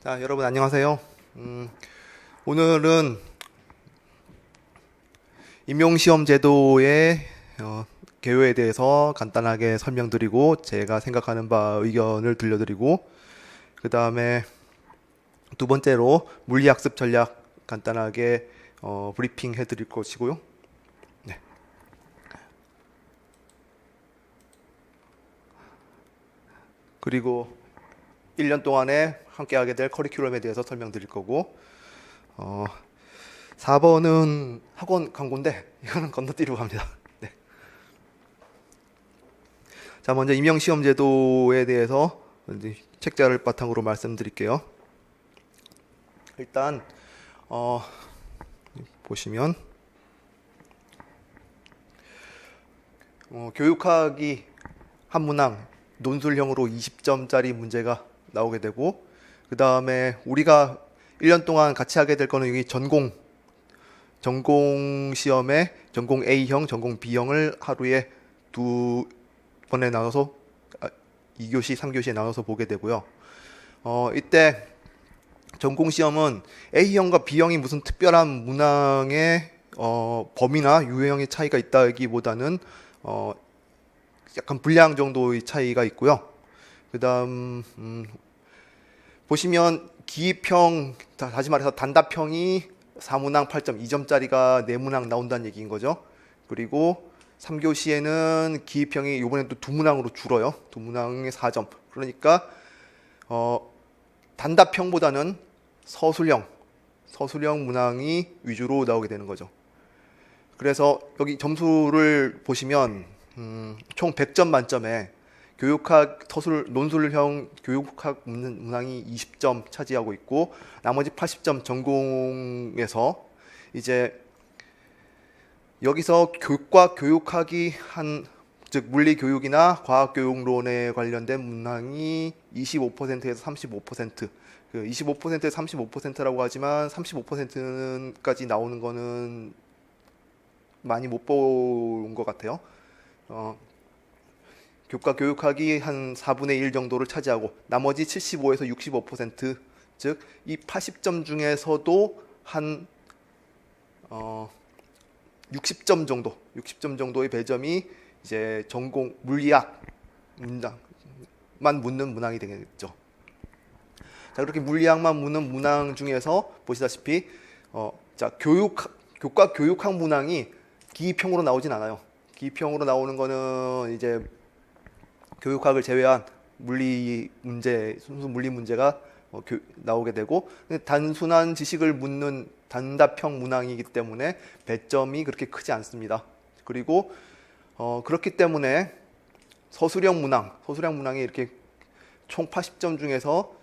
자, 여러분 안녕하세요. 오늘은 임용시험 제도의 개요에 대해서 간단하게 설명드리고 제가 생각하는 바 의견을 들려드리고 그 다음에 두 번째로 물리학습 전략 간단하게 브리핑 해드릴 것이고요. 네. 그리고 1년 동안에 함께하게 될 커리큘럼에 대해서 설명드릴 거고 4번은 학원 광고인데 이거는 건너뛰려고 합니다. 네. 자, 먼저 임용시험 제도에 대해서 책자를 바탕으로 말씀드릴게요. 일단 보시면 교육학이 한 문항 논술형으로 20점짜리 문제가 나오게 되고 그 다음에 우리가 1년 동안 같이 하게 될 거는 여기 전공 시험에 전공 A형, 전공 B형을 하루에 두 번에 나눠서 2교시, 3교시에 나눠서 보게 되고요. 이때 전공 시험은 A형과 B형이 무슨 특별한 문항의 범위나 유형의 차이가 있다기보다는 약간 분량 정도의 차이가 있고요. 그 다음 보시면 기입형, 다시 말해서 단답형이 4문항 8점, 2점짜리가 4문항 나온다는 얘기인 거죠. 그리고 3교시에는 기입형이 이번엔 또 2문항으로 줄어요. 2문항에 4점. 그러니까 단답형보다는 서술형 문항이 위주로 나오게 되는 거죠. 그래서 여기 점수를 보시면 총 100점 만점에 교육학 논술형 교육학 문항이 20점 차지하고 있고 나머지 80점 전공에서 이제 여기서 교육학이 즉 물리교육이나 과학교육론에 관련된 문항이 25%에서 35%, 그 25%에서 35%라고 하지만 35%까지 나오는 거는 많이 못 본 것 같아요. 교육학이 한 4분의 1 정도를 차지하고 나머지 75에서 65%, 즉 이 80점 중에서도 한 60점 정도의 배점이 이제 전공 물리학 문항만 묻는 문항이 되겠죠. 자, 그렇게 물리학만 묻는 문항 중에서 보시다시피 자, 교육학 문항이 기입형으로 나오진 않아요. 기입형으로 나오는 거는 이제 교육학을 제외한 순수 물리 문제가 나오게 되고 단순한 지식을 묻는 단답형 문항이기 때문에 배점이 그렇게 크지 않습니다. 그리고 그렇기 때문에 서술형 문항이 이렇게 총 80점 중에서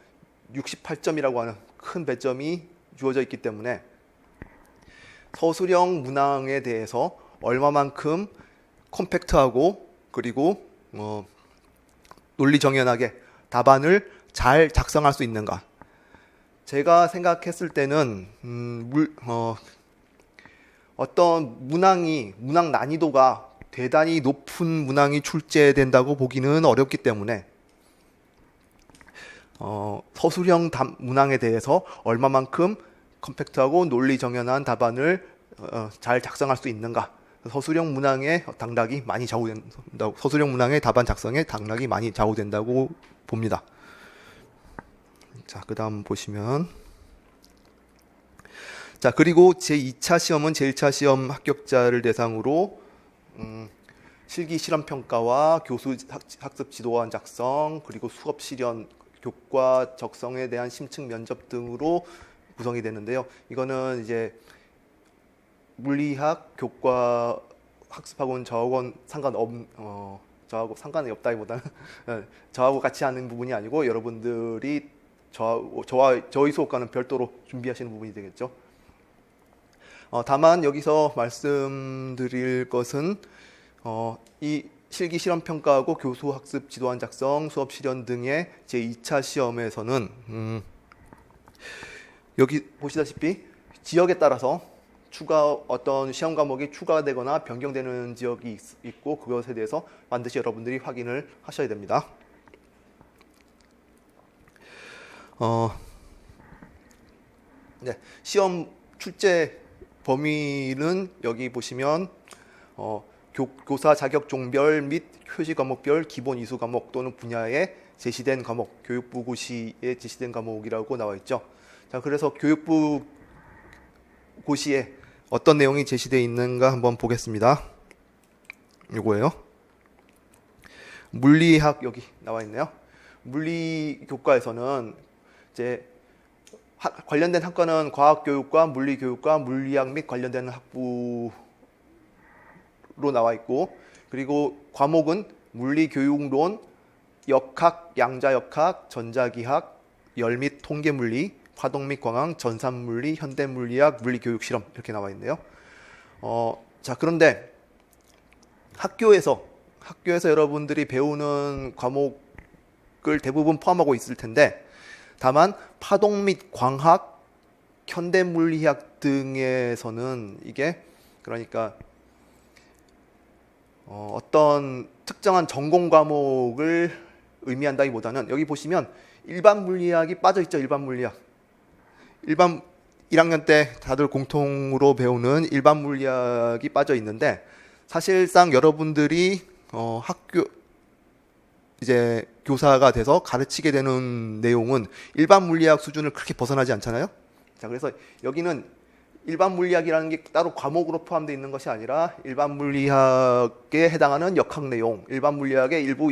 68점이라고 하는 큰 배점이 주어져 있기 때문에 서술형 문항에 대해서 얼마만큼 컴팩트하고 그리고 논리 정연하게 답안을 잘 작성할 수 있는가. 제가 생각했을 때는 어떤 문항 난이도가 대단히 높은 문항이 출제된다고 보기는 어렵기 때문에 서술형 문항에 대해서 얼마만큼 컴팩트하고 논리 정연한 답안을 잘 작성할 수 있는가. 서술형 문항의 당락이 많이 좌우된다고, 서술형 문항의 답안 작성에 당락이 많이 좌우된다고 봅니다. 자, 그 다음 보시면 자, 그리고 제2차 시험은 제1차 시험 합격자를 대상으로 실기 실험 평가와 교수 학습 지도안 작성 그리고 수업 실현 교과 적성에 대한 심층 면접 등으로 구성이 되는데요. 이거는 이제 물리학 교과 학습하고는 저하고는 저하고 상관이 없다기보다는 저하고 같이 하는 부분이 아니고 여러분들이 저희 수업과는 별도로 준비하시는 부분이 되겠죠. 다만 여기서 말씀드릴 것은 이 실기 실험 평가하고 교수 학습 지도안 작성, 수업 실현 등의 제2차 시험에서는 여기 보시다시피 지역에 따라서 어떤 시험 과목이 추가되거나 변경되는 지역이 있고 그것에 대해서 반드시 여러분들이 확인을 하셔야 됩니다. 네, 시험 출제 범위는 여기 보시면 교사 자격 종별 및 표시 과목별 기본 이수 과목 또는 분야에 제시된 과목, 교육부 고시에 제시된 과목이라고 나와 있죠. 자, 그래서 교육부 고시에 어떤 내용이 제시되어 있는가 한번 보겠습니다. 이거예요. 물리학 여기 나와 있네요. 물리 교과에서는 이제 관련된 학과는 과학교육과 물리교육과 물리학 및 관련된 학부로 나와 있고, 그리고 과목은 물리교육론, 역학, 양자역학, 전자기학, 열 및 통계물리, 화동 및 광학, 전산물리, 현대물리학, 물리교육실험 이렇게 나와 있네요. 자, 그런데 학교에서 여러분들이 배우는 과목을 대부분 포함하고 있을 텐데, 다만 파동 및 광학, 현대물리학 등에서는 이게 그러니까 어떤 특정한 전공 과목을 의미한다기보다는 여기 보시면 일반 물리학이 빠져 있죠. 일반 물리학. 일반 1학년 때 다들 공통으로 배우는 일반 물리학이 빠져 있는데, 사실상 여러분들이 학교 이제 교사가 돼서 가르치게 되는 내용은 일반 물리학 수준을 그렇게 벗어나지 않잖아요. 자, 그래서 여기는 일반 물리학이라는 게 따로 과목으로 포함되어 있는 것이 아니라 일반 물리학에 해당하는 역학 내용, 일반 물리학의 일부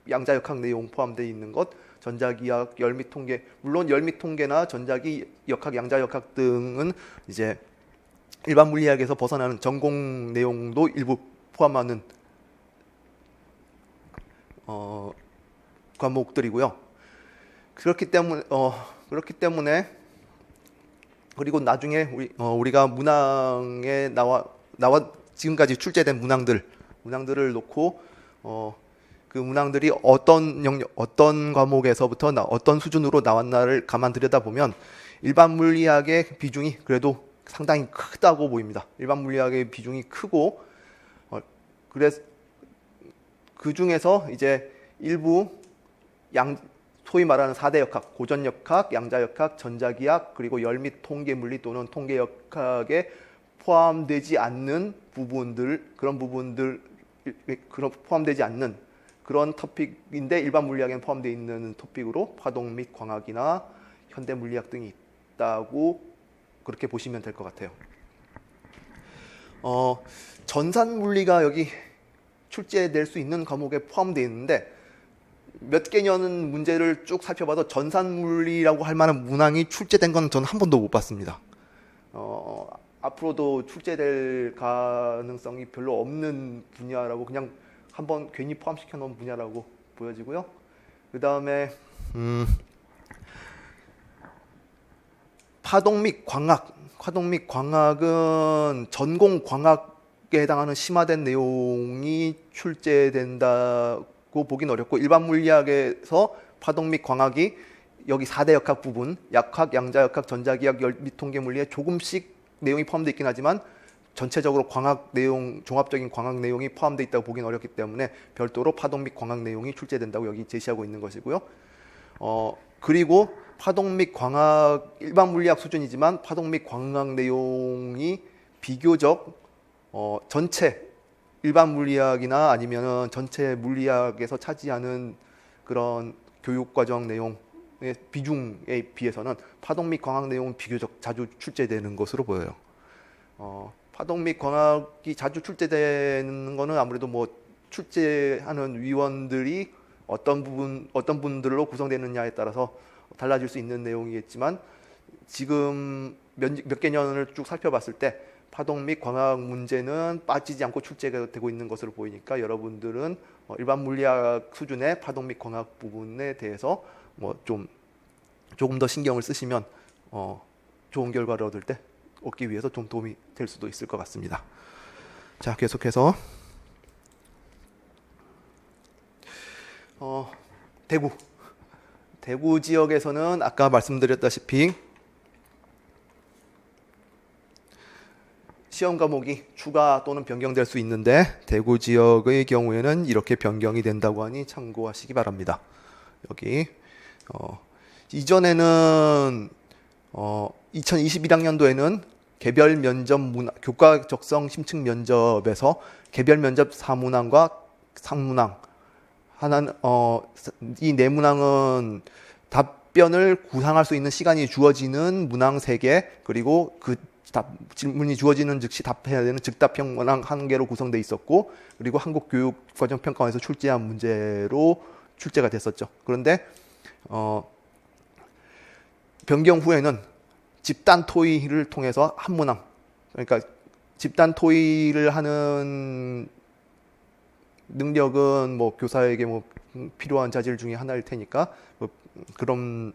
양자역학 내용 포함되어 있는 것, 전자기학, 열 및 통계, 물론 열 및 통계나 전자기, 역학, 양자역학 등은 이제 일반 물리학에서 벗어나는 전공 내용도 일부 포함하는 과목들이고요. 그렇기 때문에 그리고 나중에 우리가 문항에 나와 지금까지 출제된 문항들을 놓고 그 문항들이 어떤 과목에서부터 어떤 수준으로 나왔나를 가만 들여다보면 일반 물리학의 비중이 그래도 상당히 크다고 보입니다. 일반 물리학의 비중이 크고 그래서 그 중에서 이제 일부 소위 말하는 4대 역학, 고전역학, 양자역학, 전자기학, 그리고 열 및 통계물리 또는 통계역학에 포함되지 않는 그런 포함되지 않는 그런 토픽인데 일반 물리학에는 포함되어 있는 토픽으로 파동 및 광학이나 현대물리학 등이 있다고 그렇게 보시면 될 것 같아요. 전산물리가 여기 출제될 수 있는 과목에 포함되어 있는데, 몇 개년 문제를 쭉 살펴봐도 전산물리라고 할 만한 문항이 출제된 건 저는 한 번도 못 봤습니다. 앞으로도 출제될 가능성이 별로 없는 분야라고, 그냥 한번 괜히 포함시켜 놓은 분야라고 보여지고요. 그 다음에 파동 및 광학은 전공 광학에 해당하는 심화된 내용이 출제된다고 보긴 어렵고, 일반 물리학에서 파동 및 광학이 여기 4대 역학 부분, 약학, 양자역학, 전자기학, 열 및 통계물리에 조금씩 내용이 포함되어 있긴 하지만 전체적으로 광학 내용, 종합적인 광학 내용이 포함되어 있다고 보긴 어렵기 때문에 별도로 파동 및 광학 내용이 출제된다고 여기 제시하고 있는 것이고요. 그리고 파동 및 광학, 일반 물리학 수준이지만 파동 및 광학 내용이 비교적 전체 일반 물리학이나 아니면 전체 물리학에서 차지하는 그런 교육과정 내용의 비중에 비해서는 파동 및 광학 내용은 비교적 자주 출제되는 것으로 보여요. 파동 및 광학이 자주 출제되는 거는 아무래도 뭐 출제하는 위원들이 어떤 분들로 구성되느냐에 따라서 달라질 수 있는 내용이겠지만, 지금 몇 개년을 쭉 살펴봤을 때 파동 및 광학 문제는 빠지지 않고 출제가 되고 있는 것으로 보이니까 여러분들은 일반 물리학 수준의 파동 및 광학 부분에 대해서 조금 더 신경을 쓰시면 좋은 결과를 얻기 위해서 좀 도움이 될 수도 있을 것 같습니다. 자, 계속해서 대구 지역에서는 아까 말씀드렸다시피 시험 과목이 추가 또는 변경될 수 있는데, 대구 지역의 경우에는 이렇게 변경이 된다고 하니 참고하시기 바랍니다. 여기 이전에는 2021학년도에는 개별 면접 문항, 교과 적성 심층 면접에서 개별 면접 4문항과 3문항 하나는 이 네 문항은 답변을 구상할 수 있는 시간이 주어지는 문항 3개, 그리고 그 질문이 주어지는 즉시 답해야 되는 즉답형 문항 1개로 구성되어 있었고, 그리고 한국교육과정평가원에서 출제한 문제로 출제가 됐었죠. 그런데 변경 후에는 집단 토의를 통해서 한 문항, 그러니까 집단 토의를 하는 능력은 뭐 교사에게 뭐 필요한 자질 중에 하나일 테니까 뭐 그런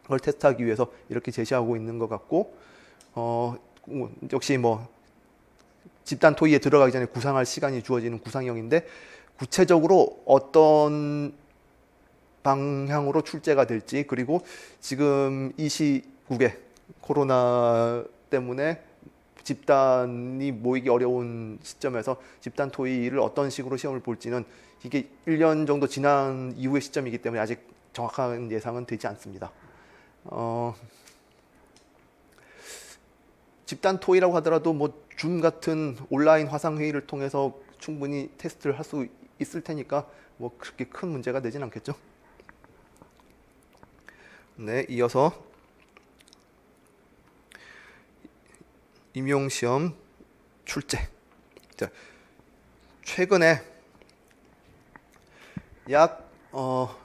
걸 테스트하기 위해서 이렇게 제시하고 있는 것 같고, 역시 뭐 집단 토의에 들어가기 전에 구상할 시간이 주어지는 구상형인데, 구체적으로 어떤 방향으로 출제가 될지, 그리고 지금 이 시국에 코로나 때문에 집단이 모이기 어려운 시점에서 집단 토의를 어떤 식으로 시험을 볼지는 이게 1년 정도 지난 이후의 시점이기 때문에 아직 정확한 예상은 되지 않습니다. 집단 토의라고 하더라도 뭐 줌 같은 온라인 화상 회의를 통해서 충분히 테스트를 할 수 있을 테니까 뭐 그렇게 큰 문제가 되진 않겠죠. 네, 이어서 임용시험 출제. 자, 최근에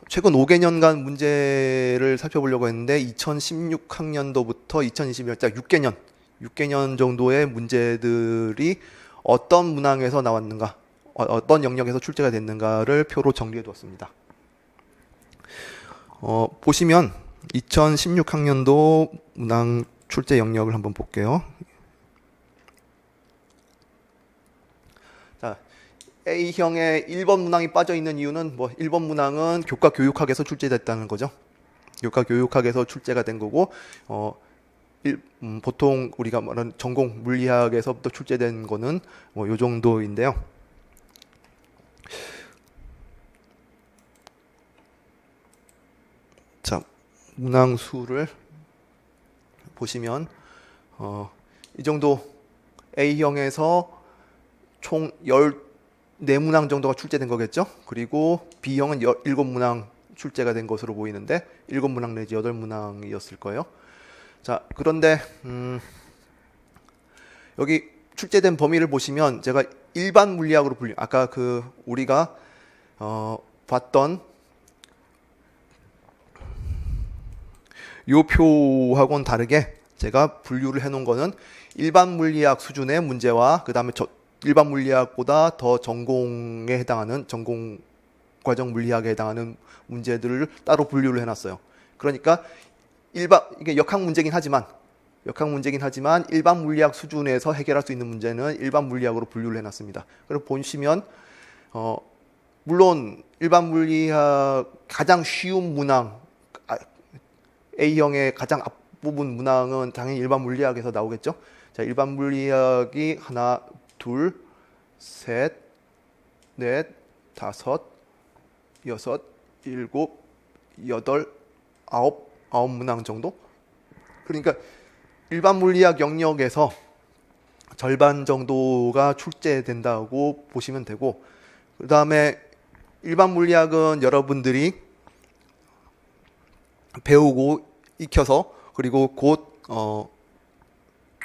최근 5개년간 문제를 살펴보려고 했는데 2016학년도부터 2021년 딱 6개년 정도의 문제들이 어떤 문항에서 나왔는가, 어떤 영역에서 출제가 됐는가를 표로 정리해 두었습니다. 보시면 2016학년도 문항 출제 영역을 한번 볼게요. 자, A형에 1번 문항이 빠져 있는 이유는 뭐 1번 문항은 교과 교육학에서 출제됐다는 거죠. 교과 교육학에서 출제가 된 거고, 보통 우리가 말하는 전공 물리학에서부터 출제된 거는 뭐 요 정도인데요. 자, 문항 수를 보시면 이 정도 A형에서 총 14문항 정도가 출제된 거겠죠. 그리고 B형은 7문항 출제가 된 것으로 보이는데 7문항 내지 8문항이었을 거예요. 자, 그런데 여기 출제된 범위를 보시면 제가 일반 물리학으로 아까 우리가 봤던 요 표하고는 다르게 제가 분류를 해놓은 거는 일반 물리학 수준의 문제와 그 다음에 일반 물리학보다 더 전공에 해당하는 전공 과정 물리학에 해당하는 문제들을 따로 분류를 해놨어요. 그러니까 이게 역학 문제긴 하지만 일반 물리학 수준에서 해결할 수 있는 문제는 일반 물리학으로 분류를 해놨습니다. 그리고 보시면 물론 일반 물리학 가장 쉬운 문항, A형의 가장 앞부분 문항은 당연히 일반 물리학에서 나오겠죠. 자, 일반 물리학이 하나, 둘, 셋, 넷, 다섯, 여섯, 일곱, 여덟, 아홉 문항 정도? 그러니까 일반 물리학 영역에서 절반 정도가 출제된다고 보시면 되고, 그 다음에 일반 물리학은 여러분들이 배우고 익혀서 그리고 곧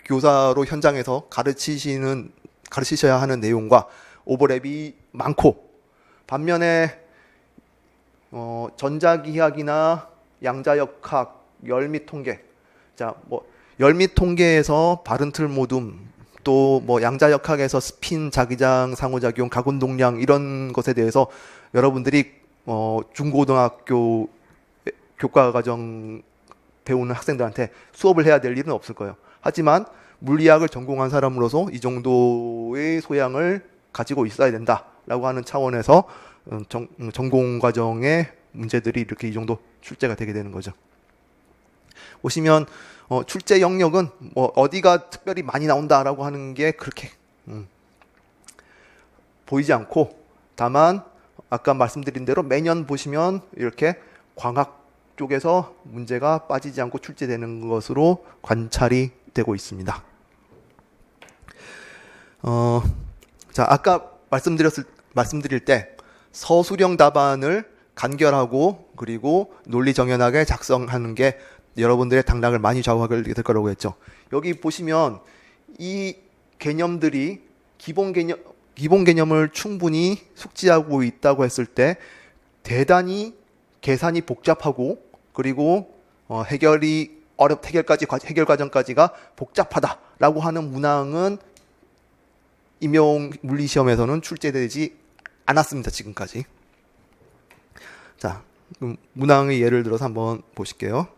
교사로 현장에서 가르치셔야 하는 내용과 오버랩이 많고, 반면에 전자기하학이나 양자역학, 열및 통계, 자, 뭐 열및 통계에서 바른틀 모둠, 또 뭐 양자역학에서 스핀, 자기장, 상호작용, 각운동량 이런 것에 대해서 여러분들이 중고등학교 교과과정 배우는 학생들한테 수업을 해야 될 일은 없을 거예요. 하지만 물리학을 전공한 사람으로서 이 정도의 소양을 가지고 있어야 된다라고 하는 차원에서 전공과정의 문제들이 이렇게 이 정도 출제가 되게 되는 거죠. 보시면 출제 영역은 뭐 어디가 특별히 많이 나온다라고 하는 게 그렇게 보이지 않고, 다만 아까 말씀드린 대로 매년 보시면 이렇게 광학 쪽에서 문제가 빠지지 않고 출제되는 것으로 관찰이 되고 있습니다. 자, 아까 말씀드릴 때 서술형 답안을 간결하고 그리고 논리 정연하게 작성하는 게 여러분들의 당락을 많이 좌우하게 될 거라고 했죠. 여기 보시면 이 개념들이 기본 개념을 충분히 숙지하고 있다고 했을 때 대단히 계산이 복잡하고 그리고 해결 과정까지가 복잡하다라고 하는 문항은 임용 물리 시험에서는 출제되지 않았습니다. 지금까지. 자, 그럼 문항의 예를 들어서 한번 보실게요.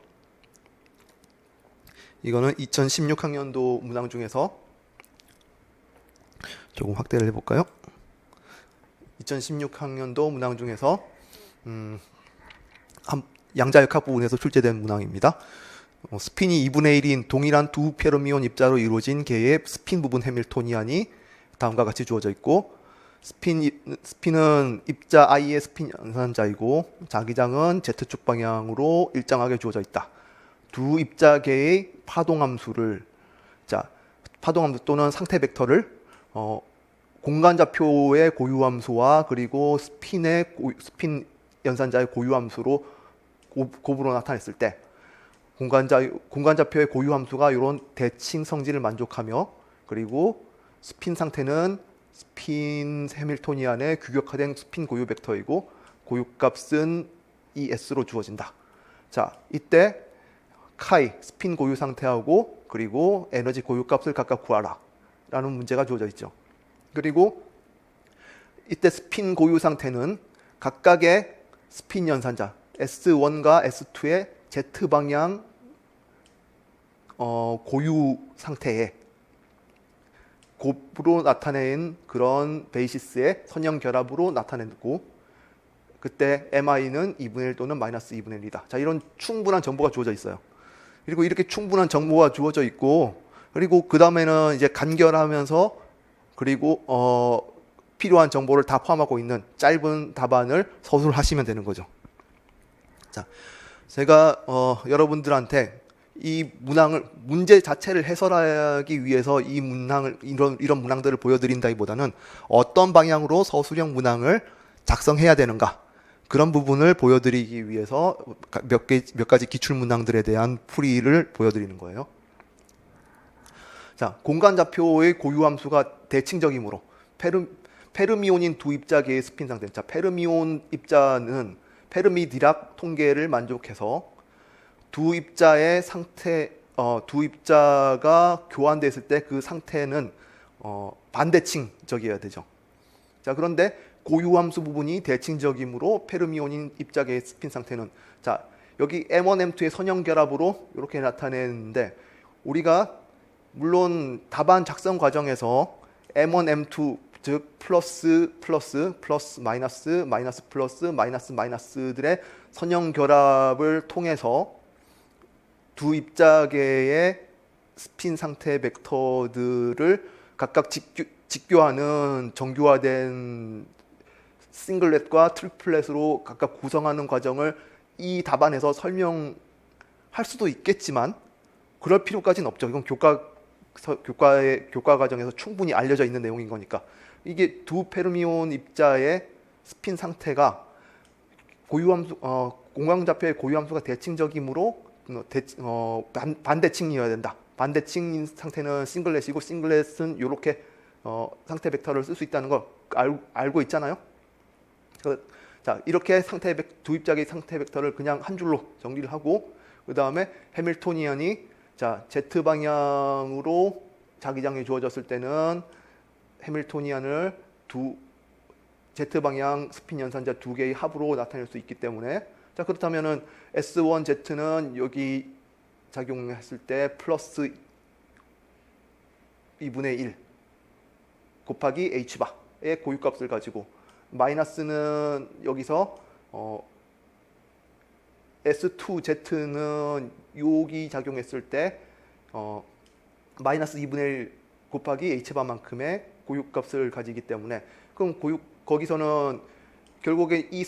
이거는 2016학년도 문항 중에서 조금 확대를 해볼까요? 2016학년도 문항 중에서 양자역학 부분에서 출제된 문항입니다. 스핀이 2분의 1인 동일한 두 페르미온 입자로 이루어진 개의 스핀 부분 해밀토니안이 다음과 같이 주어져 있고, 스핀은 입자 i의 스핀 연산자이고 자기장은 z축 방향으로 일정하게 주어져 있다. 두 입자계의 파동함수를, 자, 파동함수 또는 상태 벡터를 공간좌표의 고유함수와 그리고 스핀 연산자의 고유함수로 곱으로 나타냈을 때 공간좌표의 고유함수가 이런 대칭 성질을 만족하며, 그리고 스핀 상태는 스핀 해밀토니안의 규격화된 스핀 고유 벡터이고 고유값은 ES로 주어진다. 자, 이때 카이 스핀 고유 상태하고 그리고 에너지 고유값을 각각 구하라 라는 문제가 주어져 있죠. 그리고 이때 스핀 고유 상태는 각각의 스핀 연산자 S1과 S2의 Z방향 고유 상태에 곱으로 나타낸 그런 베이시스의 선형 결합으로 나타내고, 그때 MI는 2분의 1 또는 마이너스 2분의 1이다. 자, 이런 충분한 정보가 주어져 있어요. 그리고 이렇게 충분한 정보가 주어져 있고, 그리고 그 다음에는 이제 간결하면서 그리고 필요한 정보를 다 포함하고 있는 짧은 답안을 서술하시면 되는 거죠. 자, 제가 여러분들한테 이 문항을, 문제 자체를 해설하기 위해서 이 문항을, 이런 문항들을 보여드린다기보다는 어떤 방향으로 서술형 문항을 작성해야 되는가, 그런 부분을 보여드리기 위해서 몇 가지 기출 문항들에 대한 풀이를 보여드리는 거예요. 자, 공간좌표의 고유함수가 대칭적이므로 페르미온인 두 입자계의 스핀 상태. 자, 페르미온 입자는 페르미-디락 통계를 만족해서 두 입자의 상태, 두 입자가 교환됐을 때 그 상태는 반대칭적이어야 되죠. 자, 그런데 고유함수 부분이 대칭적이므로 페르미온인 입자계의 스핀 상태는, 자, 여기 M1, M2의 선형 결합으로 이렇게 나타내는데, 우리가 물론 답안 작성 과정에서 M1, M2 즉 플러스 마이너스 플러스 마이너스들의 선형 결합을 통해서 두 입자계의 스핀 상태 벡터들을 각각 직교하는 정교화된 싱글렛과 트리플렛으로 각각 구성하는 과정을 이 답안에서 설명할 수도 있겠지만 그럴 필요까지는 없죠. 이건 교과 과정에서 충분히 알려져 있는 내용인 거니까. 이게 두 페르미온 입자의 스핀 상태가 고유함수, 공간좌표의 고유함수가 대칭적이므로 반대칭이어야 된다. 반대칭 상태는 싱글렛이고, 싱글렛은 이렇게 상태 벡터를 쓸 수 있다는 걸 알고 있잖아요. 자, 이렇게 두 입자의 상태 벡터를 그냥 한 줄로 정리를 하고, 그 다음에 해밀토니안이, 자, Z 방향으로 자기장이 주어졌을 때는 해밀토니안을 Z 방향 스핀 연산자 두 개의 합으로 나타낼 수 있기 때문에, 자, 그렇다면은 S1Z는 여기 작용했을 때 플러스 2분의 1 곱하기 H바의 고유값을 가지고, 마이너스는 여기서 S2Z는 여기 작용했을 때 마이너스 2분의 1 곱하기 H바만큼의 고유값을 가지기 때문에, 그럼 거기서는 결국에 이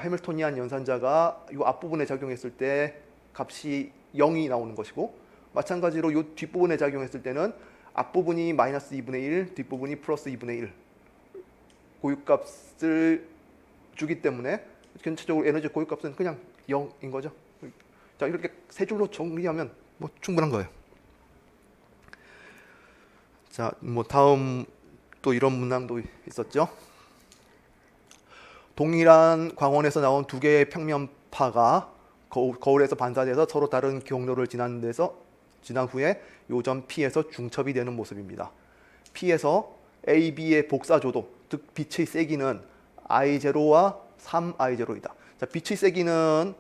해밀토니안 연산자가 이 앞부분에 작용했을 때 값이 0이 나오는 것이고, 마찬가지로 이 뒷부분에 작용했을 때는 앞부분이 마이너스 2분의 1, 뒷부분이 플러스 2분의 1 고유값을 주기 때문에 전체적으로 에너지 고유값은 그냥 0인 거죠. 자, 이렇게 세 줄로 정리하면 뭐 충분한 거예요. 자, 뭐 다음 또 이런 문항도 있었죠. 동일한 광원에서 나온 두 개의 평면파가 거울에서 반사돼서 서로 다른 경로를 지난 후에 요점 P에서 중첩이 되는 모습입니다. P에서 A, B의 복사조도, 즉 빛의 세기는 I0와 3I0이다. 자, 빛의 세기는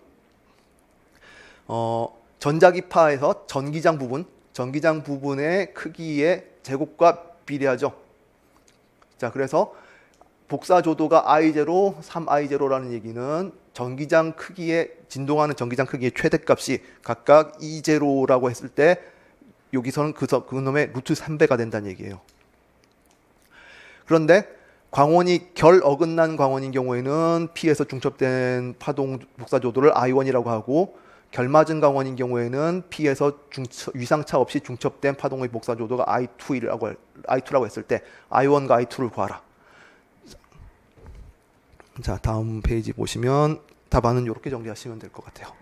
전자기파에서 전기장 부분의 크기의 제곱과 비례하죠. 자, 그래서 복사조도가 I0, 3I0라는 얘기는 전기장 크기의 진동하는 전기장 크기의 최대값이 각각 E0라고 했을 때 여기서는 그놈의 루트 3배가 된다는 얘기예요. 그런데 광원이 결 어긋난 광원인 경우에는 P에서 중첩된 파동 복사조도를 I1이라고 하고, 결 맞은 광원인 경우에는 P에서 위상차 없이 중첩된 파동의 복사조도가 I2라고 했을 때 I1과 I2를 구하라. 자, 다음 페이지 보시면 답안은 이렇게 정리하시면 될 것 같아요.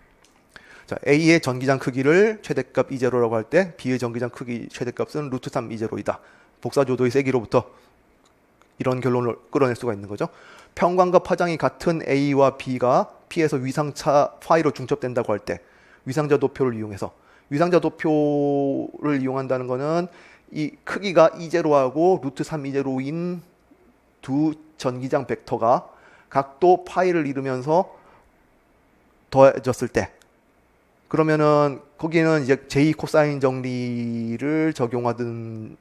자, A의 전기장 크기를 최대값 E0라고 할 때 B의 전기장 크기 최대값은 루트 3 E0이다. 복사조도의 세기로부터 이런 결론을 끌어낼 수가 있는 거죠. 평광과 파장이 같은 A와 B가 P에서 위상차 파이로 중첩된다고 할 때 위상자 도표를 이용한다는 것은 이 크기가 E0하고 루트 3 E0인 두 전기장 벡터가 각도 파이를 이루면서 더해졌을 때, 그러면은 거기는 이제 제2 코사인 정리를 적용하든지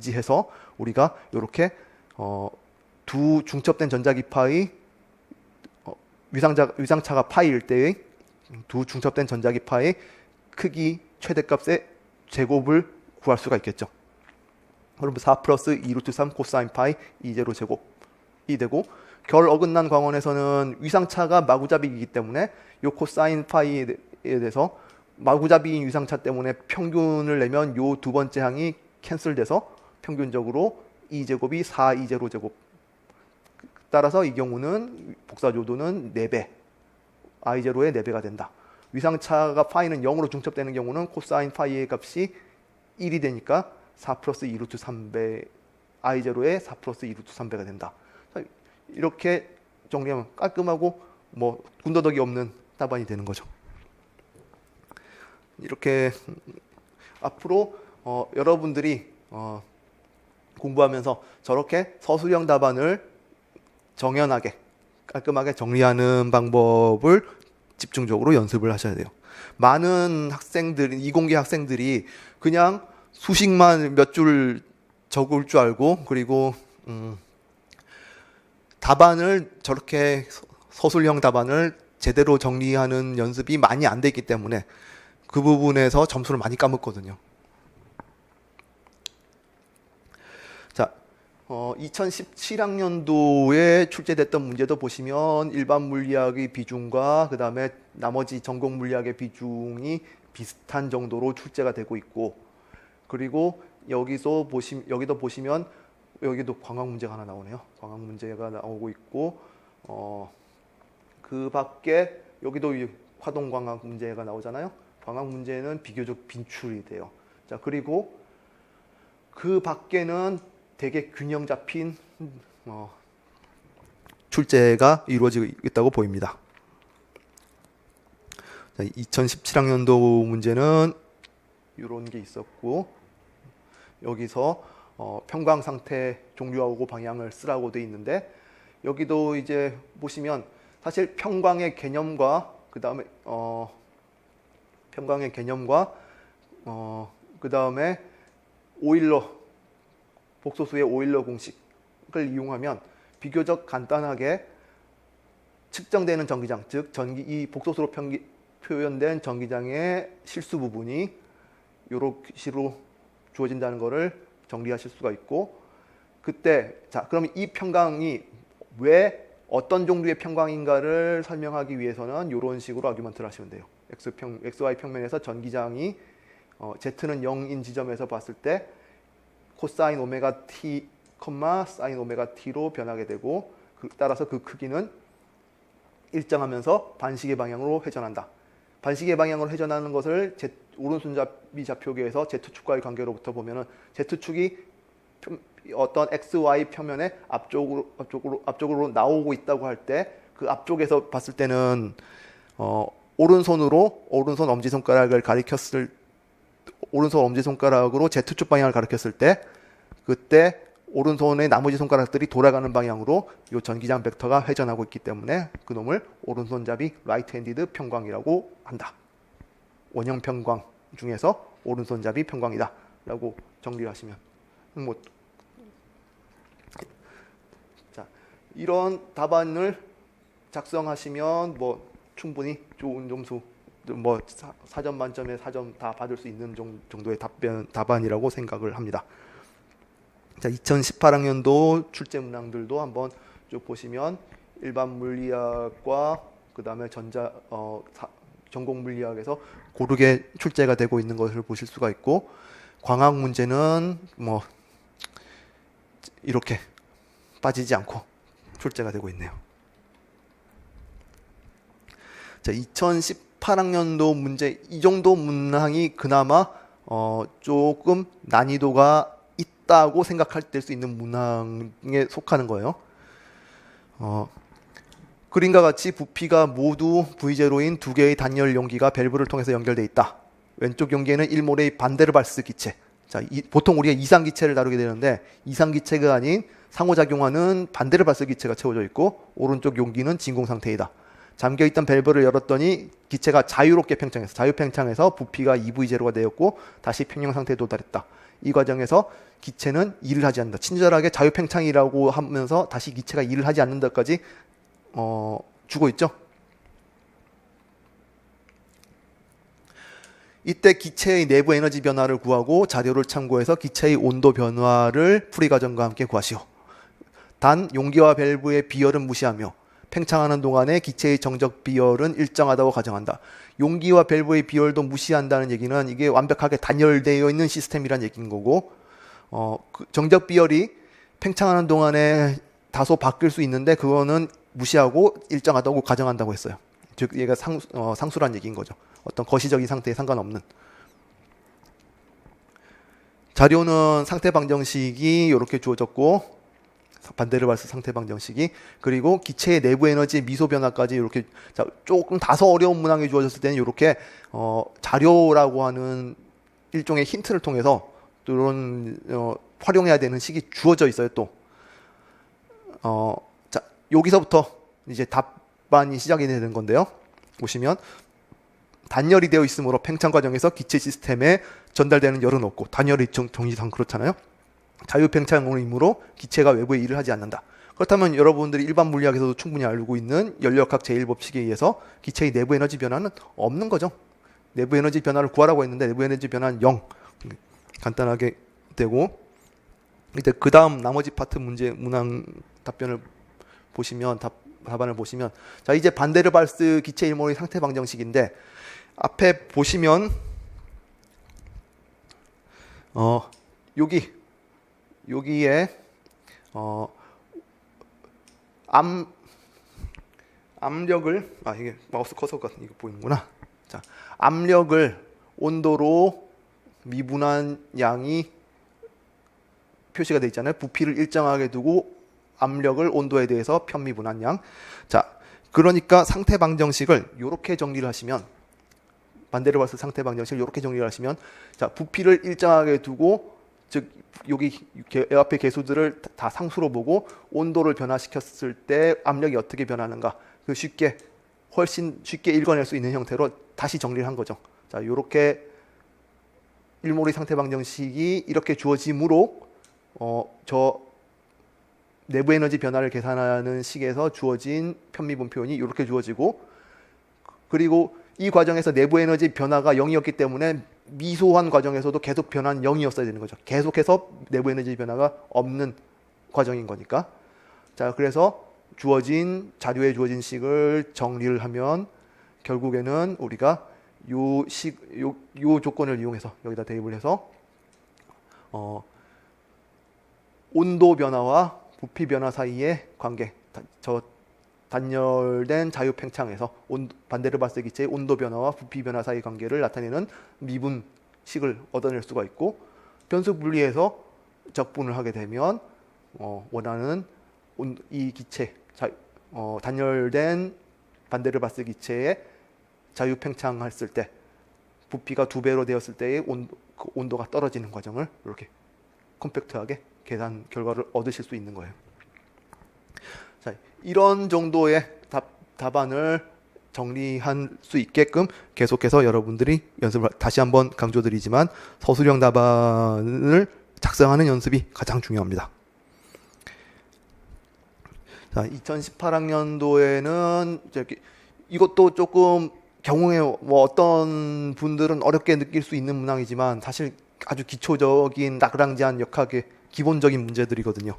해서 우리가 이렇게 두 중첩된 전자기파의 위상차가 파이일 때의 두 중첩된 전자기파의 크기 최대값의 제곱을 구할 수가 있겠죠. 그럼 4 플러스 2 루트 3 코사인 파이 E0 제곱이 되고, 결 어긋난 광원에서는 위상차가 마구잡이이기 때문에 이 코사인 파이에 대해서 마구잡이인 위상차 때문에 평균을 내면 이 두 번째 항이 캔슬돼서 평균적으로 E제곱이 4E0 제곱. 따라서 이 경우는 복사조도는 4배, I0의 4배가 된다. 위상차가 파이는 0으로 중첩되는 경우는 코사인 파이의 값이 1이 되니까 4 플러스 2 루트 3배, I0의 4 플러스 2 루트 3배가 된다. 이렇게 정리하면 깔끔하고 뭐 군더더기 없는 답안이 되는 거죠. 이렇게 앞으로 여러분들이 공부하면서 저렇게 서술형 답안을 정연하게 깔끔하게 정리하는 방법을 집중적으로 연습을 하셔야 돼요. 많은 학생들이, 이공계 학생들이 그냥 수식만 몇 줄 적을 줄 알고, 그리고 답안을 저렇게 서술형 답안을 제대로 정리하는 연습이 많이 안 돼 있기 때문에 그 부분에서 점수를 많이 까먹거든요. 자, 2017학년도에 출제됐던 문제도 보시면 일반 물리학의 비중과 그 다음에 나머지 전공 물리학의 비중이 비슷한 정도로 출제가 되고 있고, 그리고 여기도 보시면 여기도 광학 문제가 하나 나오네요. 광학 문제가 나오고 있고, 그 밖에 여기도 화동 광학 문제가 나오잖아요. 광학 문제는 비교적 빈출이 돼요. 자, 그리고 그 밖에는 되게 균형 잡힌 출제가 이루어지고 있다고 보입니다. 자, 2017학년도 문제는 이런 게 있었고, 여기서 평광 상태 종류하고 방향을 쓰라고 돼 있는데, 여기도 이제 보시면 사실 평광의 개념과 그 다음에 그 다음에 오일러 복소수의 오일러 공식을 이용하면 비교적 간단하게 측정되는 전기장, 즉 이 복소수로 표현된 전기장의 실수 부분이 이렇게 식으로 주어진다는 것을 정리하실 수가 있고, 그때 자, 그럼 이 평강이 왜 어떤 종류의 평광인가를 설명하기 위해서는 이런 식으로 아규먼트를 하시면 돼요. XY 평면에서 전기장이 Z는 0인 지점에서 봤을 때 코사인 오메가 t, 사인 오메가 t로 변하게 되고 따라서 그 크기는 일정하면서 반시계 방향으로 회전한다. 반시계 방향으로 회전하는 것을 오른손잡이 좌표계에서 Z축과의 관계로부터 보면은 Z축이 어떤 XY 평면의 앞쪽으로 나오고 있다고 할 때 그 앞쪽에서 봤을 때는 오른손 엄지손가락으로 Z축 방향을 가리켰을 때 그때 오른손의 나머지 손가락들이 돌아가는 방향으로 이 전기장 벡터가 회전하고 있기 때문에 그놈을 오른손잡이 라이트 핸디드 평광이라고 한다. 원형 평광 중에서 오른손잡이 평광이다 라고 정리를 하시면 자, 이런 답안을 작성하시면 충분히 좋은 점수 사점 만점에 4점 다 받을 수 있는 정도의 답안이라고 생각을 합니다. 자, 2018학년도 출제 문항들도 한번 쭉 보시면 일반 물리학과 그다음에 전공 물리학에서 고르게 출제가 되고 있는 것을 보실 수가 있고 광학 문제는 이렇게 빠지지 않고 출제가 되고 있네요. 자, 2018학년도 문제 이 정도 문항이 그나마 조금 난이도가 있다고 생각할 수 있는 문항에 속하는 거예요. 그림과 같이 부피가 모두 V0인 두 개의 단열 용기가 밸브를 통해서 연결되어 있다. 왼쪽 용기에는 1몰의 반데르발스 기체. 자, 보통 우리가 이상기체를 다루게 되는데 이상기체가 아닌 상호작용하는 반데르발스 기체가 채워져 있고 오른쪽 용기는 진공 상태이다. 잠겨있던 밸브를 열었더니 기체가 자유롭게 팽창해서 자유팽창해서 부피가 2V0가 되었고 다시 평형 상태에 도달했다. 이 과정에서 기체는 일을 하지 않는다. 친절하게 자유팽창이라고 하면서 다시 기체가 일을 하지 않는다까지 주고 있죠. 이때 기체의 내부 에너지 변화를 구하고 자료를 참고해서 기체의 온도 변화를 풀이 과정과 함께 구하시오. 단 용기와 밸브의 비열은 무시하며 팽창하는 동안에 기체의 정적 비열은 일정하다고 가정한다. 용기와 밸브의 비열도 무시한다는 얘기는 이게 완벽하게 단열되어 있는 시스템이란 얘기인 거고 그 정적 비열이 팽창하는 동안에 다소 바뀔 수 있는데 그거는 무시하고 일정하다고 가정한다고 했어요. 즉 얘가 상수란 얘기인 거죠. 어떤 거시적인 상태에 상관없는. 자료는 상태 방정식이 이렇게 주어졌고 반데르발스 상태 방정식이 그리고 기체의 내부 에너지의 미소 변화까지 이렇게 조금 다소 어려운 문항이 주어졌을 때는 이렇게 자료라고 하는 일종의 힌트를 통해서 또 이런 활용해야 되는 식이 주어져 있어요. 또 자, 여기서부터 이제 답안이 시작이 되는 건데요. 보시면 단열이 되어 있으므로 팽창 과정에서 기체 시스템에 전달되는 열은 없고 단열이 정리상 그렇잖아요. 자유팽창으로 기체가 외부에 일을 하지 않는다. 그렇다면 여러분들이 일반 물리학에서도 충분히 알고 있는 연력학 제1법칙에 의해서 기체의 내부 에너지 변화는 없는 거죠. 내부 에너지 변화를 구하라고 했는데 내부 에너지 변화는 0. 간단하게 되고 이제 그 다음 나머지 파트 문제 문항 답변을 보시면 답안을 보시면 자 이제 반데르발스 기체 일몰의 상태 방정식인데 앞에 보시면 여기에 압력을 이게 마우스 커서가 이거 보이는구나. 자, 압력을 온도로 미분한 양이 표시가 되어 있잖아요. 부피를 일정하게 두고 압력을 온도에 대해서 편미분한 양. 자, 그러니까 상태 방정식을 이렇게 정리를 하시면 반데르발스 상태 방정식을 이렇게 정리를 하시면 자, 부피를 일정하게 두고 즉 여기 앞에 개수들을 다 상수로 보고 온도를 변화시켰을 때 압력이 어떻게 변하는가 그 훨씬 쉽게 읽어낼 수 있는 형태로 다시 정리를 한 거죠. 자, 이렇게 일몰의 상태 방정식이 이렇게 주어지므로 저 내부 에너지 변화를 계산하는 식에서 주어진 편미분 표현이 이렇게 주어지고 그리고 이 과정에서 내부 에너지 변화가 0이었기 때문에 미소한 과정에서도 계속 변화는 0이었어야 되는 거죠. 계속해서 내부 에너지 변화가 없는 과정인 거니까. 자, 그래서 주어진 자료에 주어진 식을 정리를 하면 결국에는 우리가 요 조건을 이용해서 여기다 대입을 해서 온도 변화와 부피 변화 사이의 관계, 저 단열된 자유팽창에서 반데르바스 기체의 온도 변화와 부피 변화 사이의 관계를 나타내는 미분식을 얻어낼 수가 있고, 변수 분리해서 적분을 하게 되면 원하는 이 기체, 단열된 반데르바스 기체의 자유팽창했을 때 부피가 2배로 되었을 때의 온도가 떨어지는 과정을 이렇게 컴팩트하게 계산 결과를 얻으실 수 있는 거예요. 자, 이런 정도의 답안을 정리할 수 있게끔 계속해서 여러분들이 연습을, 다시 한번 강조드리지만 서술형 답안을 작성하는 연습이 가장 중요합니다. 자, 2018학년도에는 이것도 조금 경우에 어떤 분들은 어렵게 느낄 수 있는 문항이지만 사실 아주 기초적인 라그랑지안 역학의 기본적인 문제들이거든요.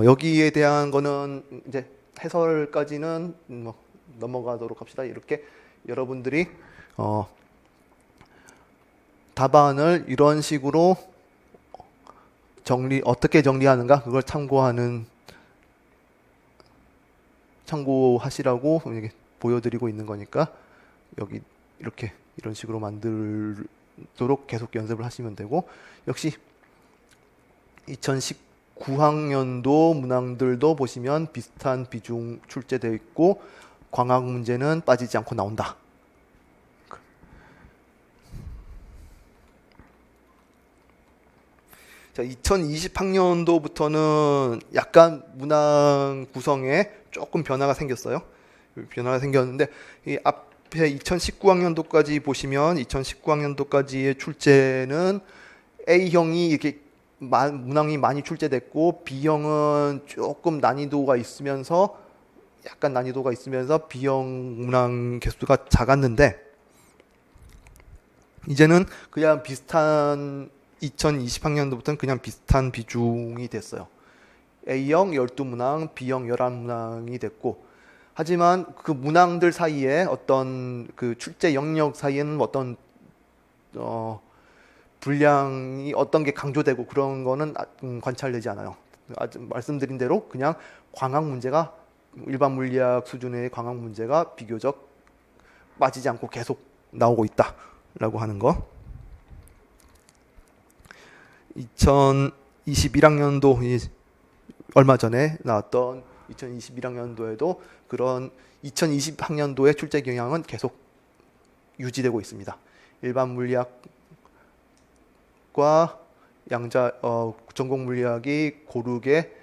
여기에 대한 거는 이제 해설까지는 넘어가도록 합시다. 이렇게 여러분들이 답안을 이런 식으로 어떻게 정리하는가 그걸 참고하시라고 보여드리고 있는 거니까 여기 이렇게 이런 식으로 만들도록 계속 연습을 하시면 되고, 역시 2019학년도 문항들도 보시면 비슷한 비중 출제되어 있고 광학 문제는 빠지지 않고 나온다. 자, 2020학년도부터는 약간 문항 구성에 조금 변화가 생겼어요. 변화가 생겼는데 이 앞에 2019학년도까지 보시면 2019학년도까지의 출제는 A형이 이렇게 문항이 많이 출제됐고 B형은 조금 난이도가 있으면서 B형 문항 개수가 작았는데, 이제는 그냥 비슷한 2020학년도부터는 그냥 비슷한 비중이 됐어요. A형 12문항, B형 11문항이 됐고, 하지만 그 문항들 사이에 어떤 그 출제 영역 사이에는 어떤 분량이 어떤 게 강조되고 그런 거는 관찰되지 않아요. 말씀드린 대로 그냥 광학 문제가 일반 물리학 수준의 광학 문제가 비교적 빠지지 않고 계속 나오고 있다라고 하는 거. 2021학년도 얼마 전에 나왔던 2021학년도에도 그런 2020학년도의 출제 경향은 계속 유지되고 있습니다. 일반 물리학과 전공 물리학이 고르게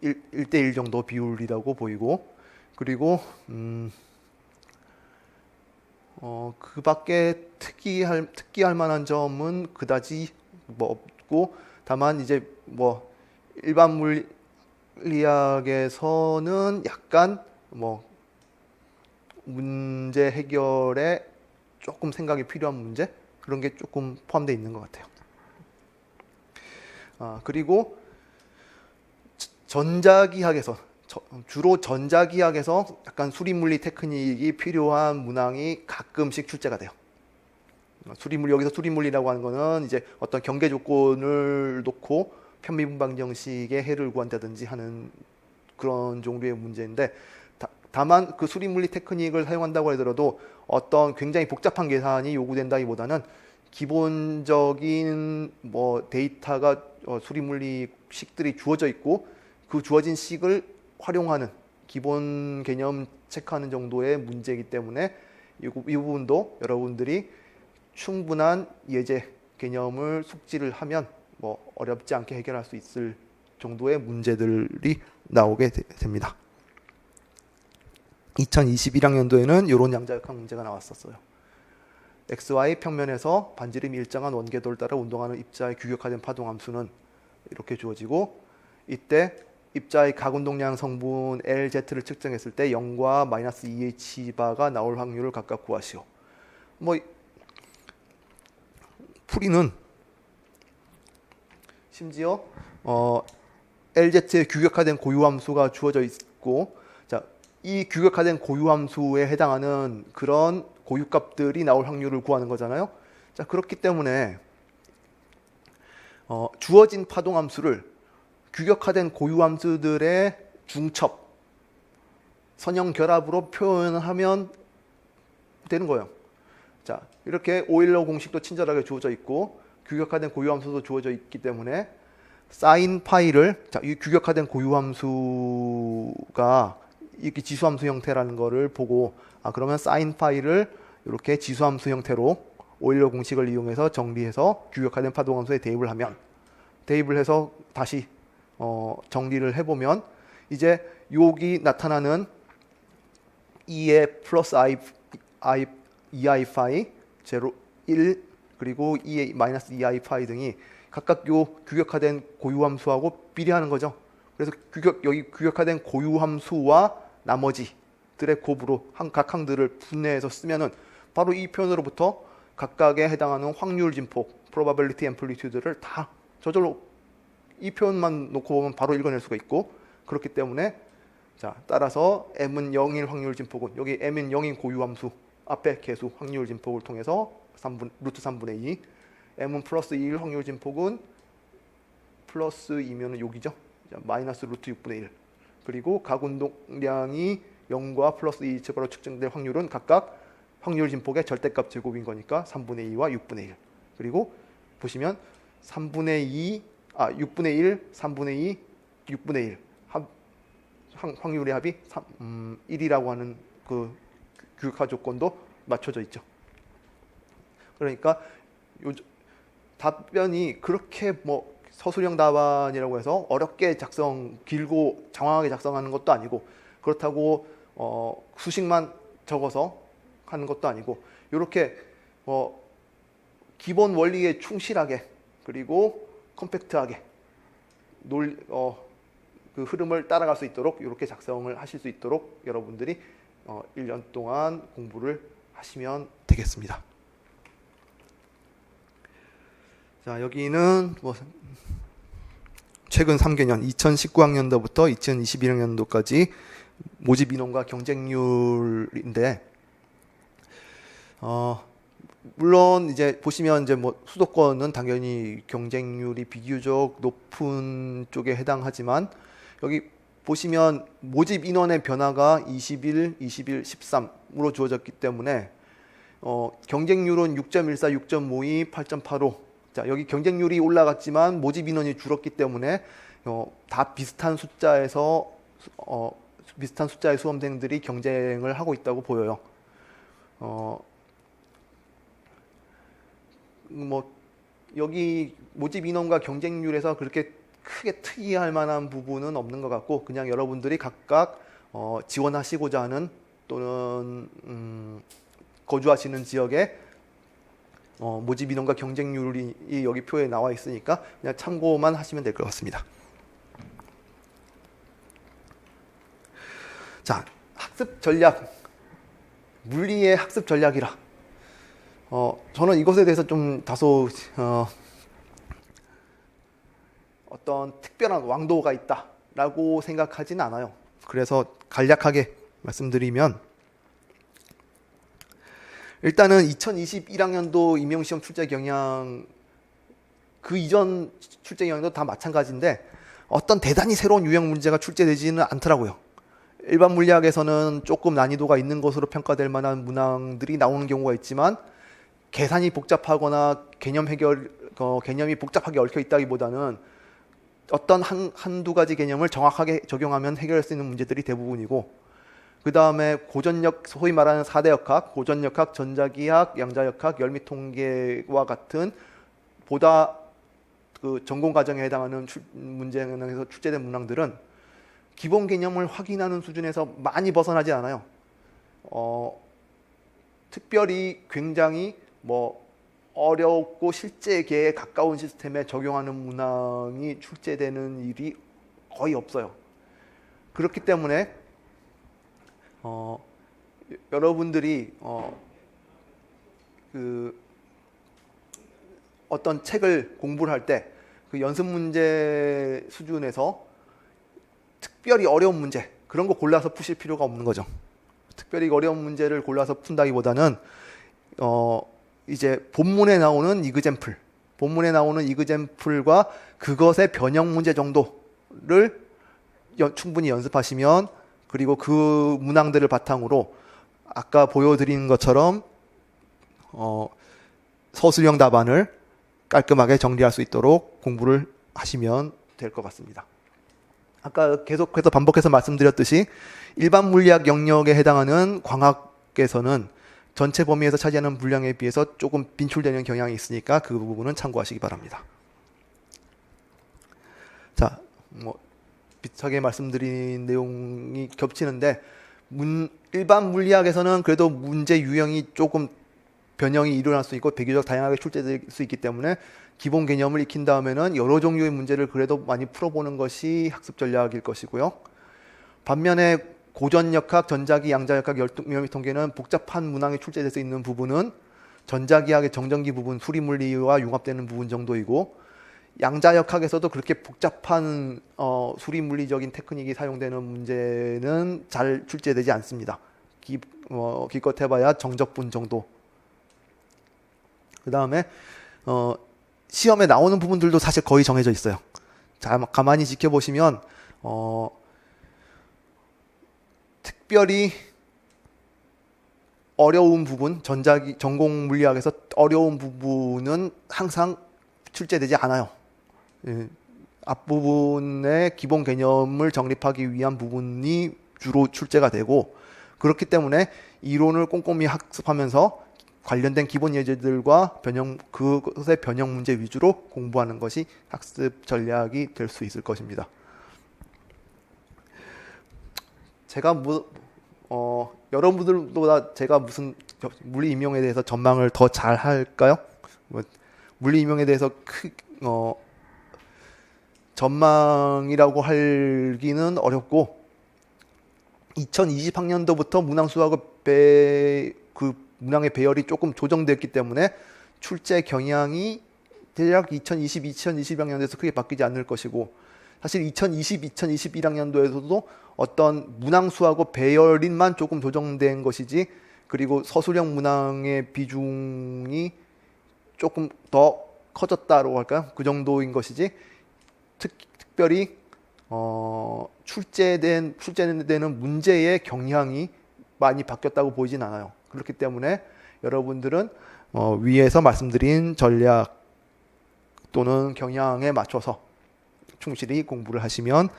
1대1 정도 비율이라고 보이고, 그리고 그 밖에 특기할 만한 점은 그다지 없고, 다만 이제 일반 물리학에서는 약간 문제 해결에 조금 생각이 필요한 문제, 그런 게 조금 포함되어 있는 것 같아요. 그리고 주로 전자기학에서 약간 수리물리 테크닉이 필요한 문항이 가끔씩 출제가 돼요. 여기서 수리물리라고 하는 거는 이제 어떤 경계 조건을 놓고 편미분방 정식의 해를 구한다든지 하는 그런 종류의 문제인데, 다만 그 수리물리 테크닉을 사용한다고 하더라도 어떤 굉장히 복잡한 계산이 요구된다기보다는 기본적인 데이터가 수리물리 식들이 주어져 있고 그 주어진 식을 활용하는 기본 개념 체크하는 정도의 문제이기 때문에 이 부분도 여러분들이 충분한 예제 개념을 숙지를 하면 어렵지 않게 해결할 수 있을 정도의 문제들이 나오게 됩니다. 2021학년도에는 이런 양자역학 문제가 나왔었어요. XY 평면에서 반지름이 일정한 원궤도를 따라 운동하는 입자의 규격화된 파동함수는 이렇게 주어지고, 이때 입자의 각운동량 성분 LZ를 측정했을 때 0과 마이너스 2H바가 나올 확률을 각각 구하시오. 풀이는 심지어 LZ의 규격화된 고유함수가 주어져 있고, 자, 이 규격화된 고유함수에 해당하는 그런 고유값들이 나올 확률을 구하는 거잖아요. 자, 그렇기 때문에 주어진 파동함수를 규격화된 고유함수들의 중첩, 선형 결합으로 표현하면 되는 거예요. 자, 이렇게 오일러 공식도 친절하게 주어져 있고 규격화된 고유함수도 주어져 있기 때문에 사인 파이를, 자, 이 규격화된 고유함수가 이렇게 지수함수 형태라는 거를 보고, 그러면 사인 파이를 이렇게 지수함수 형태로 오일러 공식을 이용해서 정리해서 규격화된 파동함수에 대입을 하면, 대입을 해서 다시 정리를 해보면 이제 여기 나타나는 E의 플러스 EI 파이, 0, 1, 그리고 E의 마이너스 EI 파이 등이 각각 요 규격화된 고유함수하고 비례하는 거죠. 그래서 여기 규격화된 고유함수와 나머지들의 곱으로 각 항들을 분해해서 쓰면은 바로 이 표현으로부터 각각에 해당하는 확률 진폭, probability amplitude를 다 저절로 이 표현만 놓고 보면 바로 읽어낼 수가 있고, 그렇기 때문에 자, 따라서 m은 0일 확률 진폭은 여기 m은 0인 고유함수 앞에 계수 확률 진폭을 통해서 루트 3분의 2, m은 플러스 2일 확률 진폭은 플러스 2면은 여기죠. 마이너스 루트 6분의 1. 그리고 각 운동량이 0과 플러스 2 제곱으로 측정될 확률은 각각 확률 진폭의 절대값 제곱인 거니까 3분의 2와 6분의 1. 그리고 보시면 6분의 1, 3분의 2, 6분의 1. 확률의 합이 1이라고 하는 그 규격화 조건도 맞춰져 있죠. 그러니까 답변이 그렇게 뭐 서술형 답안이라고 해서 어렵게 길고 장황하게 작성하는 것도 아니고, 그렇다고 수식만 적어서 하는 것도 아니고, 이렇게 기본 원리에 충실하게 그리고 컴팩트하게 그 흐름을 따라갈 수 있도록 이렇게 작성을 하실 수 있도록 여러분들이 1년 동안 공부를 하시면 되겠습니다. 자, 여기는 최근 3개년 2019학년도부터 2021학년도까지 모집 인원과 경쟁률인데, 물론 이제 보시면 이제 수도권은 당연히 경쟁률이 비교적 높은 쪽에 해당하지만, 여기 보시면 모집 인원의 변화가 21, 21, 13으로 주어졌기 때문에 경쟁률은 6.14, 6.52, 8.85. 자, 여기 경쟁률이 올라갔지만 모집 인원이 줄었기 때문에 다 비슷한 숫자의 수험생들이 경쟁을 하고 있다고 보여요. 여기 모집 인원과 경쟁률에서 그렇게 크게 특이할 만한 부분은 없는 것 같고, 그냥 여러분들이 각각 지원하시고자 하는 또는 거주하시는 지역에 모집 인원과 경쟁률이 여기 표에 나와 있으니까 그냥 참고만 하시면 될 것 같습니다. 자, 학습 전략, 물리의 학습 전략이라. 저는 이것에 대해서 좀 다소 어떤 특별한 왕도가 있다라고 생각하지는 않아요. 그래서 간략하게 말씀드리면, 일단은 2021학년도 임용시험 출제 경향, 그 이전 출제 경향도 다 마찬가지인데 어떤 대단히 새로운 유형 문제가 출제되지는 않더라고요. 일반 물리학에서는 조금 난이도가 있는 것으로 평가될 만한 문항들이 나오는 경우가 있지만, 계산이 복잡하거나 개념이 복잡하게 얽혀 있다기보다는 어떤 한두 가지 개념을 정확하게 적용하면 해결할 수 있는 문제들이 대부분이고, 그 다음에 고전역, 소위 말하는 4대 역학, 고전역학, 전자기학, 양자역학, 열미통계와 같은 보다 그 전공 과정에 해당하는 문제에서 출제된 문항들은 기본 개념을 확인하는 수준에서 많이 벗어나지 않아요. 특별히 굉장히 어렵고 실제계에 가까운 시스템에 적용하는 문항이 출제되는 일이 거의 없어요. 그렇기 때문에 여러분들이 어떤 책을 공부를 할 때 그 연습 문제 수준에서 특별히 어려운 문제 그런 거 골라서 푸실 필요가 없는 거죠. 특별히 어려운 문제를 골라서 푼다기보다는 이제 본문에 나오는 이그젬플과 그것의 변형 문제 정도를 충분히 연습하시면, 그리고 그 문항들을 바탕으로 아까 보여드린 것처럼 서술형 답안을 깔끔하게 정리할 수 있도록 공부를 하시면 될 것 같습니다. 아까 계속해서 반복해서 말씀드렸듯이 일반 물리학 영역에 해당하는 광학에서는 전체 범위에서 차지하는 분량에 비해서 조금 빈출되는 경향이 있으니까 그 부분은 참고하시기 바랍니다. 자, 비슷하게 말씀드린 내용이 겹치는데 일반 물리학에서는 그래도 문제 유형이 조금 변형이 일어날 수 있고 비교적 다양하게 출제될 수 있기 때문에 기본 개념을 익힌 다음에는 여러 종류의 문제를 그래도 많이 풀어보는 것이 학습 전략일 것이고요. 반면에 고전역학, 전자기, 양자역학, 열미 통계는 복잡한 문항이 출제될 수 있는 부분은 전자기학의 정전기 부분, 수리물리와 융합되는 부분 정도이고, 양자역학에서도 그렇게 복잡한 수리물리적인 테크닉이 사용되는 문제는 잘 출제되지 않습니다. 기껏 해봐야 정적분 정도. 그 다음에 시험에 나오는 부분들도 사실 거의 정해져 있어요. 자, 가만히 지켜보시면 특별히 어려운 부분, 전공 물리학에서 어려운 부분은 항상 출제되지 않아요. 앞부분의 기본 개념을 정립하기 위한 부분이 주로 출제가 되고, 그렇기 때문에 이론을 꼼꼼히 학습하면서 관련된 기본 예제들과 그것의 변형 문제 위주로 공부하는 것이 학습 전략이 될 수 있을 것입니다. 제가 여러분들보다 제가 무슨 물리 임용에 대해서 전망을 더 잘 할까요? 물리 임용에 대해서 전망이라고 하기는 어렵고, 2020학년도부터 문항수학의 문항의 배열이 조금 조정됐기 때문에 출제 경향이 대략 2020, 2021학년도에서 크게 바뀌지 않을 것이고, 사실 2020, 2021학년도에서도 어떤 문항수하고 배열인만 조금 조정된 것이지, 그리고 서술형 문항의 비중이 조금 더 커졌다고 할까요? 그 정도인 것이지, 특별히 출제되는 문제의 경향이 많이 바뀌었다고 보이진 않아요. 그렇기 때문에 여러분들은 위에서 말씀드린 전략 또는 경향에 맞춰서 충실히 공부를 하시면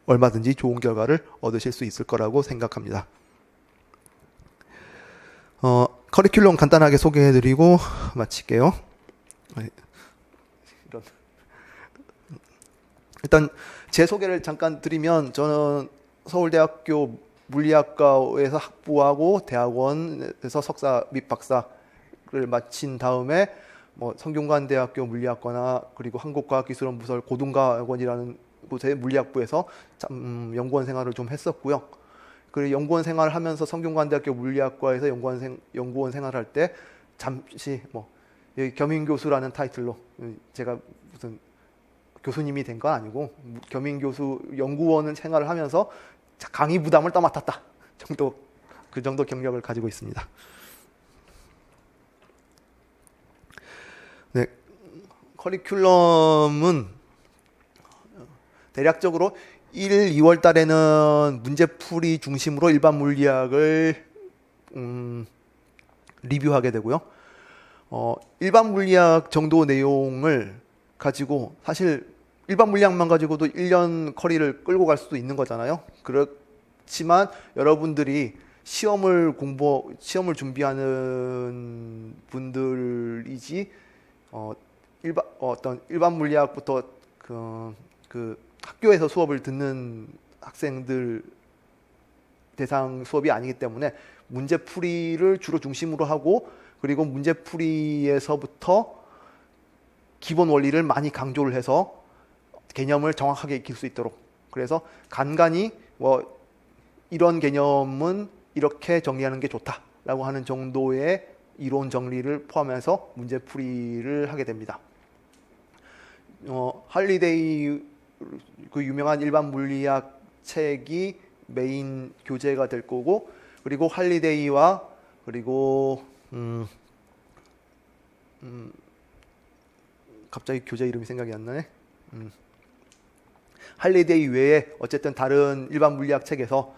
얼마든지 좋은 결과를 얻으실 수 있을 거라고 생각합니다. 커리큘럼 간단하게 소개해드리고 마칠게요. 일단 제 소개를 잠깐 드리면, 저는 서울대학교 물리학과에서 학부하고 대학원에서 석사 및 박사를 마친 다음에 성균관대학교 물리학과나 그리고 한국과학기술원부설 고등과학원이라는 곳의 물리학부에서 연구원 생활을 좀 했었고요. 그리고 연구원 생활을 하면서 성균관대학교 물리학과에서 연구원 생활할 때 잠시 여기 겸임교수라는 타이틀로, 제가 무슨 교수님이 된 건 아니고 겸임교수 연구원을 생활을 하면서 강의 부담을 떠맡았다 정도, 그 정도 경력을 가지고 있습니다. 네, 커리큘럼은 대략적으로 1, 2월 달에는 문제풀이 중심으로 일반 물리학을 리뷰하게 되고요. 일반 물리학 정도 내용을 가지고, 사실 일반 물리학만 가지고도 1년 커리를 끌고 갈 수도 있는 거잖아요. 그렇지만 여러분들이 시험을 준비하는 분들이지, 어떤 일반 물리학부터 그 학교에서 수업을 듣는 학생들 대상 수업이 아니기 때문에 문제풀이를 주로 중심으로 하고, 그리고 문제풀이에서부터 기본 원리를 많이 강조를 해서 개념을 정확하게 익힐 수 있도록, 그래서 간간히 이런 개념은 이렇게 정리하는 게 좋다라고 하는 정도의 이론 정리를 포함해서 문제풀이를 하게 됩니다. 할리데이로 그 유명한 일반 물리학 책이 메인 교재가 될 거고, 그리고 할리데이와 그리고 갑자기 교재 이름이 생각이 안 나네. 할리데이 외에 어쨌든 다른 일반 물리학 책에서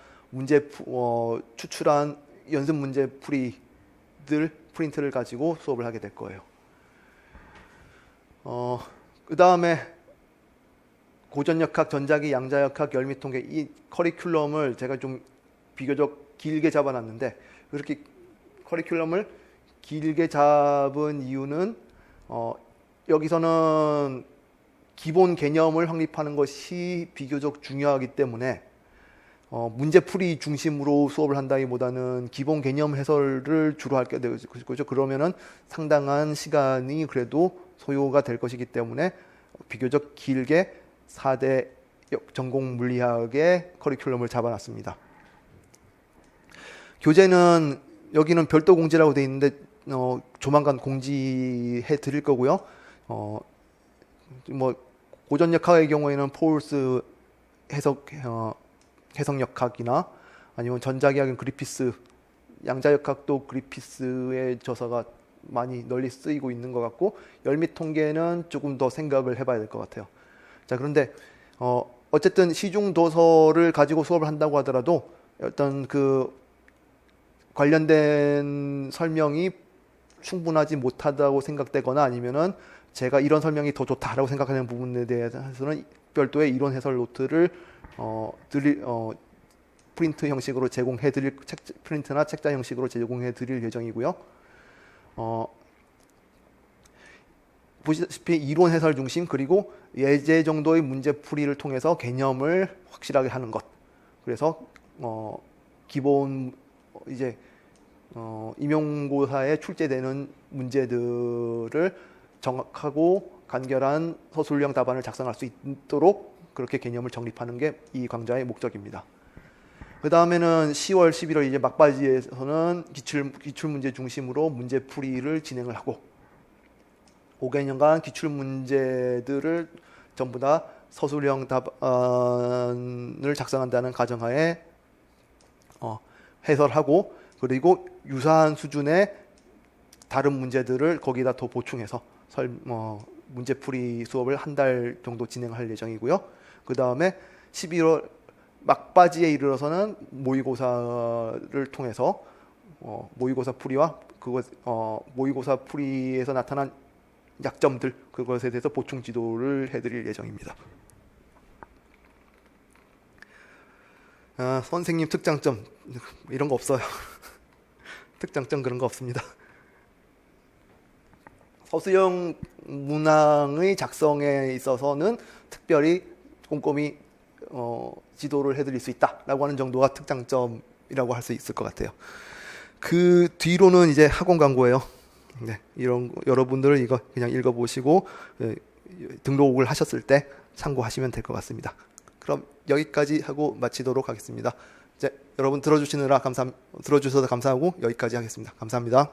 추출한 연습 문제 풀이들 프린트를 가지고 수업을 하게 될 거예요. 그 다음에 고전역학, 전자기, 양자역학, 열미통계 이 커리큘럼을 제가 좀 비교적 길게 잡아놨는데, 그렇게 커리큘럼을 길게 잡은 이유는 여기서는 기본 개념을 확립하는 것이 비교적 중요하기 때문에 문제풀이 중심으로 수업을 한다기보다는 기본 개념 해설을 주로 할 거죠. 그러면은 상당한 시간이 그래도 소요가 될 것이기 때문에 비교적 길게 4대 전공 물리학의 커리큘럼을 잡아놨습니다. 교재는 여기는 별도 공지라고 되어 있는데 조만간 공지해 드릴 거고요. 뭐 고전역학의 경우에는 포울스 해석역학이나 아니면 전자기학은 그리피스, 양자역학도 그리피스의 저서가 많이 널리 쓰이고 있는 것 같고, 열미통계는 조금 더 생각을 해봐야 될 것 같아요. 자, 그런데 어쨌든 시중 도서를 가지고 수업을 한다고 하더라도 어떤 그 관련된 설명이 충분하지 못하다고 생각되거나 아니면은 제가 이런 설명이 더 좋다라고 생각하는 부분에 대해서는 별도의 이론 해설 노트를 프린트 형식으로 제공해드릴 프린트나 책자 형식으로 제공해드릴 예정이고요. 보시다시피 이론 해설 중심, 그리고 예제 정도의 문제풀이를 통해서 개념을 확실하게 하는 것. 그래서 기본 이제 임용고사에 출제되는 문제들을 정확하고 간결한 서술형 답안을 작성할 수 있도록 그렇게 개념을 정립하는 게 이 강좌의 목적입니다. 그 다음에는 10월, 11월 이제 막바지에서는 기출 문제 중심으로 문제풀이를 진행을 하고, 5개년간 기출 문제들을 전부 다 서술형 답안을 작성한다는 가정하에 해설하고, 그리고 유사한 수준의 다른 문제들을 거기다 더 보충해서 문제풀이 수업을 한 달 정도 진행할 예정이고요. 그 다음에 11월 막바지에 이르러서는 모의고사를 통해서 모의고사 풀이와 모의고사 풀이에서 나타난 약점들, 그것에 대해서 보충 지도를 해드릴 예정입니다. 선생님 특장점 이런 거 없어요. 특장점 그런 거 없습니다. 서술형 문항의 작성에 있어서는 특별히 꼼꼼히 지도를 해드릴 수 있다라고 하는 정도가 특장점이라고 할 수 있을 것 같아요. 그 뒤로는 이제 학원 광고예요. 네, 이런 여러분들은 이거 그냥 읽어보시고 등록을 하셨을 때 참고하시면 될 것 같습니다. 그럼 여기까지 하고 마치도록 하겠습니다. 이제 여러분 들어주셔서 감사하고 여기까지 하겠습니다. 감사합니다.